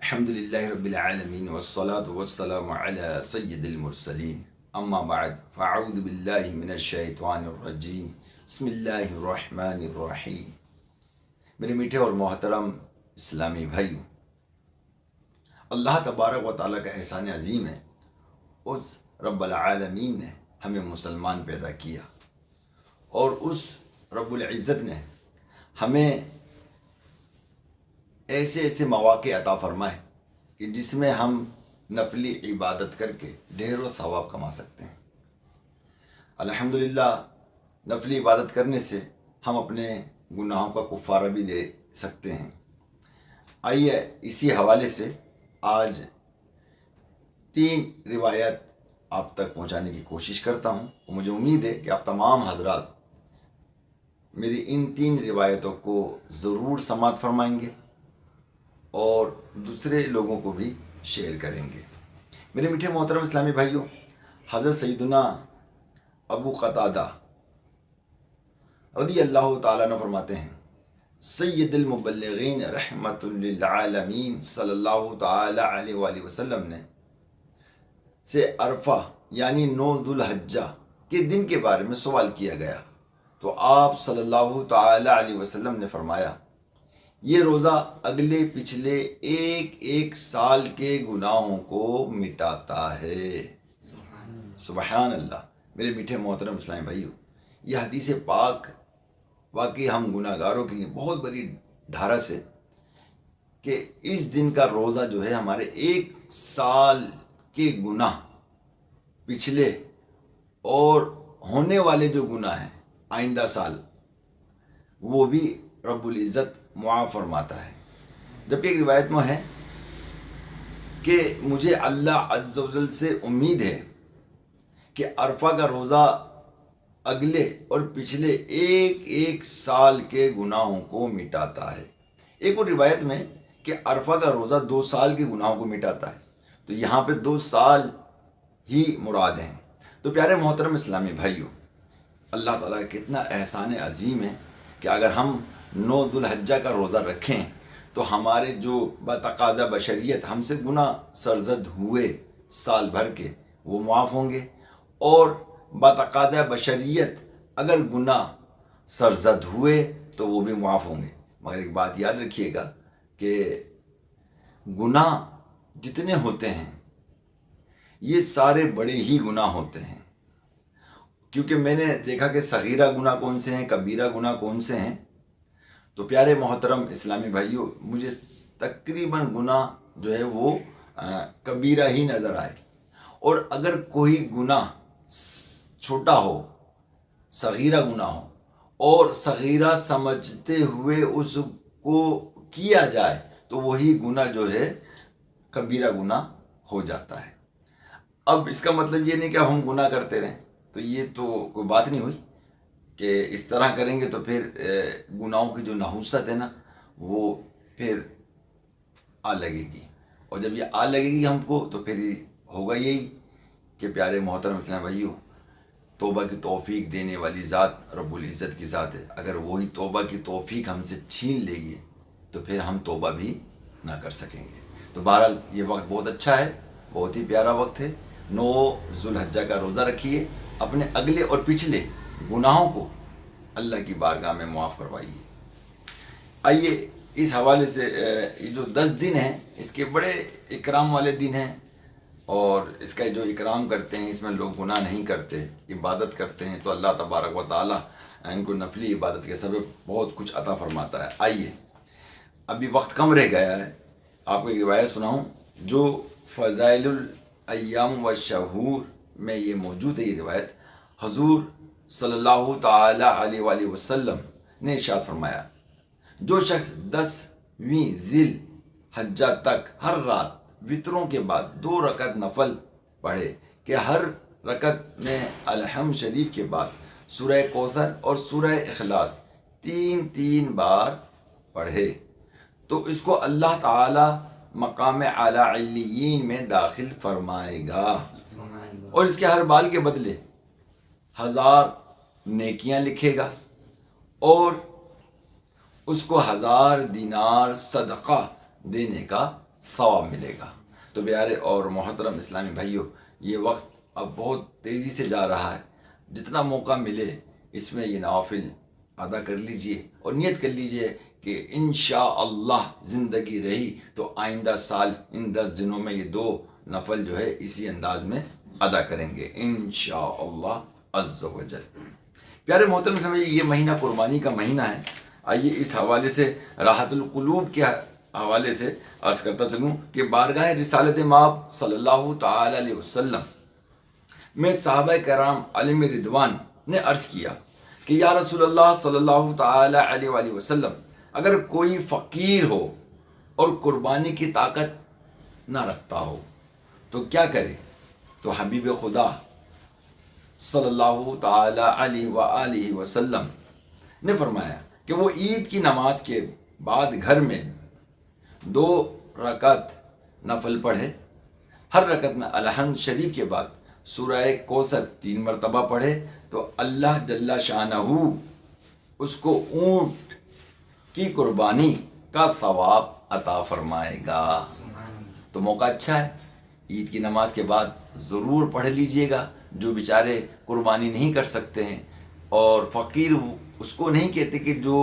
الحمد للہ رب العالمین والصلاة والسلام علی سید المرسلین اما بعد فاعوذ باللہ من الشیطان الرجیم بسم اللہ الرحمن الرحیم۔ میرے میٹھے اور محترم اسلامی بھائیوں، اللہ تبارک و تعالیٰ کا احسان عظیم ہے، اس رب العالمین نے ہمیں مسلمان پیدا کیا اور اس رب العزت نے ہمیں ایسے ایسے مواقع عطا فرمائے کہ جس میں ہم نفلی عبادت کر کے ڈھیر و ثواب کما سکتے ہیں۔ الحمدللہ نفلی عبادت کرنے سے ہم اپنے گناہوں کا کفارہ بھی دے سکتے ہیں۔ آئیے اسی حوالے سے آج 3 روایت آپ تک پہنچانے کی کوشش کرتا ہوں۔ مجھے امید ہے کہ آپ تمام حضرات میری ان 3 روایتوں کو ضرور سماعت فرمائیں گے اور دوسرے لوگوں کو بھی شیئر کریں گے۔ میرے میٹھے محترم اسلامی بھائیوں، حضرت سیدنا ابو قتادہ رضی اللہ تعالیٰ عنہ فرماتے ہیں، سید المبلغین رحمت للعالمین صلی اللہ تعالیٰ علیہ وآلہ وسلم نے سے عرفہ یعنی 9 ذوالحجہ کے دن کے بارے میں سوال کیا گیا تو آپ صلی اللہ تعالیٰ علیہ وسلم نے فرمایا، یہ روزہ اگلے پچھلے ایک سال کے گناہوں کو مٹاتا ہے۔ سبحان اللہ۔ میرے میٹھے محترم اسلامی بھائیوں، یہ حدیث پاک واقعی ہم گناہ گاروں کے لیے بہت بڑی ڈھارس ہے کہ اس دن کا روزہ جو ہے ہمارے 1 سال کے گناہ پچھلے اور ہونے والے جو گناہ ہیں آئندہ سال وہ بھی رب العزت معاف فرماتا ہے۔ جبکہ ایک روایت میں ہے کہ مجھے اللہ عز و جل سے امید ہے کہ عرفہ کا روزہ اگلے اور پچھلے ایک سال کے گناہوں کو مٹاتا ہے۔ ایک اور روایت میں کہ عرفہ کا روزہ 2 سال کے گناہوں کو مٹاتا ہے، تو یہاں پہ 2 سال ہی مراد ہیں۔ تو پیارے محترم اسلامی بھائیوں، اللہ تعالیٰ کا کتنا احسان عظیم ہے کہ اگر ہم 9 ذوالحجہ کا روزہ رکھیں تو ہمارے جو بتقاضا بشریت ہم سے گناہ سرزد ہوئے سال بھر کے وہ معاف ہوں گے، اور بتقاضا بشریت اگر گناہ سرزد ہوئے تو وہ بھی معاف ہوں گے۔ مگر ایک بات یاد رکھیے گا کہ گناہ جتنے ہوتے ہیں یہ سارے بڑے ہی گناہ ہوتے ہیں، کیونکہ میں نے دیکھا کہ صغیرہ گناہ کون سے ہیں، کبیرہ گناہ کون سے ہیں۔ تو پیارے محترم اسلامی بھائیوں، مجھے تقریباً گناہ جو ہے وہ کبیرہ ہی نظر آئے، اور اگر کوئی گناہ چھوٹا ہو، صغیرہ گناہ ہو، اور صغیرہ سمجھتے ہوئے اس کو کیا جائے تو وہی گناہ جو ہے کبیرہ گناہ ہو جاتا ہے۔ اب اس کا مطلب یہ نہیں کہ اب ہم گناہ کرتے رہیں، تو یہ تو کوئی بات نہیں ہوئی کہ اس طرح کریں گے تو پھر گناہوں کی جو نحوست ہے نا وہ پھر آ لگے گی، اور جب یہ آ لگے گی ہم کو تو پھر ہوگا یہی کہ پیارے محترم اسلام بھائیوں، توبہ کی توفیق دینے والی ذات رب العزت کی ذات ہے، اگر وہی توبہ کی توفیق ہم سے چھین لے گی تو پھر ہم توبہ بھی نہ کر سکیں گے۔ تو بہرحال یہ وقت بہت اچھا ہے، بہت ہی پیارا وقت ہے۔ 9 ذوالحجہ کا روزہ رکھیے، اپنے اگلے اور پچھلے گناہوں کو اللہ کی بارگاہ میں معاف کروائیے۔ آئیے اس حوالے سے یہ جو 10 دن ہیں اس کے بڑے اکرام والے دن ہیں، اور اس کا جو اکرام کرتے ہیں اس میں لوگ گناہ نہیں کرتے، عبادت کرتے ہیں، تو اللہ تبارک و تعالیٰ ان کو نفلی عبادت کے سبب بہت کچھ عطا فرماتا ہے۔ آئیے ابھی وقت کم رہ گیا ہے، آپ کو ایک روایت سناؤں جو فضائل الایام والشہور میں یہ موجود ہے۔ یہ روایت حضور صلی اللہ تعالیٰ علیہ وآلہ وسلم نے ارشاد فرمایا، جو شخص 10ویں ذی الحجہ تک ہر رات وطروں کے بعد 2 رکعت نفل پڑھے کہ ہر رکعت میں الحمد شریف کے بعد سورہ کوثر اور سورہ اخلاص 3 بار پڑھے تو اس کو اللہ تعالی مقام اعلی علیین میں داخل فرمائے گا، اور اس کے ہر بال کے بدلے 1000 نیکیاں لکھے گا، اور اس کو 1000 دینار صدقہ دینے کا ثواب ملے گا۔ تو پیارے اور محترم اسلامی بھائیوں، یہ وقت اب بہت تیزی سے جا رہا ہے، جتنا موقع ملے اس میں یہ نوافل ادا کر لیجئے اور نیت کر لیجئے کہ انشاءاللہ زندگی رہی تو آئندہ سال ان 10 دنوں میں یہ 2 نفل جو ہے اسی انداز میں ادا کریں گے انشاءاللہ عز و جل۔ پیارے محترم سمجھے، یہ مہینہ قربانی کا مہینہ ہے۔ آئیے اس حوالے سے راحت القلوب کے حوالے سے عرض کرتا چلوں کہ بارگاہ رسالت مآب صلی اللہ تعالی علیہ وسلم میں صحابہ کرام علیہم رضوان نے عرض کیا کہ یا رسول اللہ صلی اللہ تعالی علیہ وآلہ وسلم، اگر کوئی فقیر ہو اور قربانی کی طاقت نہ رکھتا ہو تو کیا کرے؟ تو حبیب خدا صلی اللہ تعالی علیہ وآلہ وسلم نے فرمایا کہ وہ عید کی نماز کے بعد گھر میں 2 رکعت نفل پڑھے، ہر رکعت میں الحمد شریف کے بعد سورہ کوثر 3 مرتبہ پڑھے تو اللہ جل شانہ اس کو اونٹ کی قربانی کا ثواب عطا فرمائے گا۔ تو موقع اچھا ہے، عید کی نماز کے بعد ضرور پڑھ لیجئے گا۔ جو بیچارے قربانی نہیں کر سکتے ہیں، اور فقیر اس کو نہیں کہتے کہ جو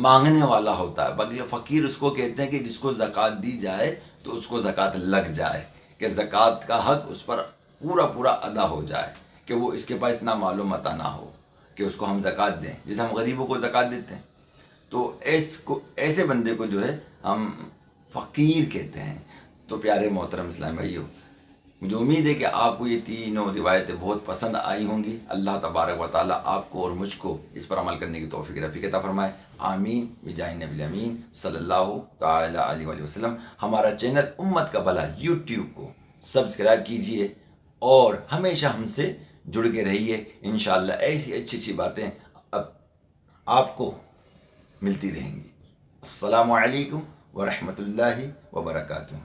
مانگنے والا ہوتا ہے، بلکہ فقیر اس کو کہتے ہیں کہ جس کو زکوٰۃ دی جائے تو اس کو زکوٰۃ لگ جائے، کہ زکوٰۃ کا حق اس پر پورا ادا ہو جائے، کہ وہ اس کے پاس اتنا مال و متاع نہ ہو کہ اس کو ہم زکوٰۃ دیں، جیسے ہم غریبوں کو زکوٰۃ دیتے ہیں۔ تو ایسے بندے کو جو ہے ہم فقیر کہتے ہیں۔ تو پیارے محترم اسلام بھائیوں، مجھے امید ہے کہ آپ کو یہ تینوں روایتیں بہت پسند آئی ہوں گی۔ اللہ تبارک و تعالیٰ آپ کو اور مجھ کو اس پر عمل کرنے کی توفیق رفیق عطا فرمائے، آمین بجاہ نبی الامین صلی اللہ تعالی علیہ وآلہ وسلم۔ ہمارا چینل امت کا بھلا یوٹیوب کو سبسکرائب کیجئے اور ہمیشہ ہم سے جڑ کے رہیے۔ انشاءاللہ ایسی اچھی باتیں اب آپ کو ملتی رہیں گی۔ السلام علیکم ورحمۃ اللہ وبرکاتہ۔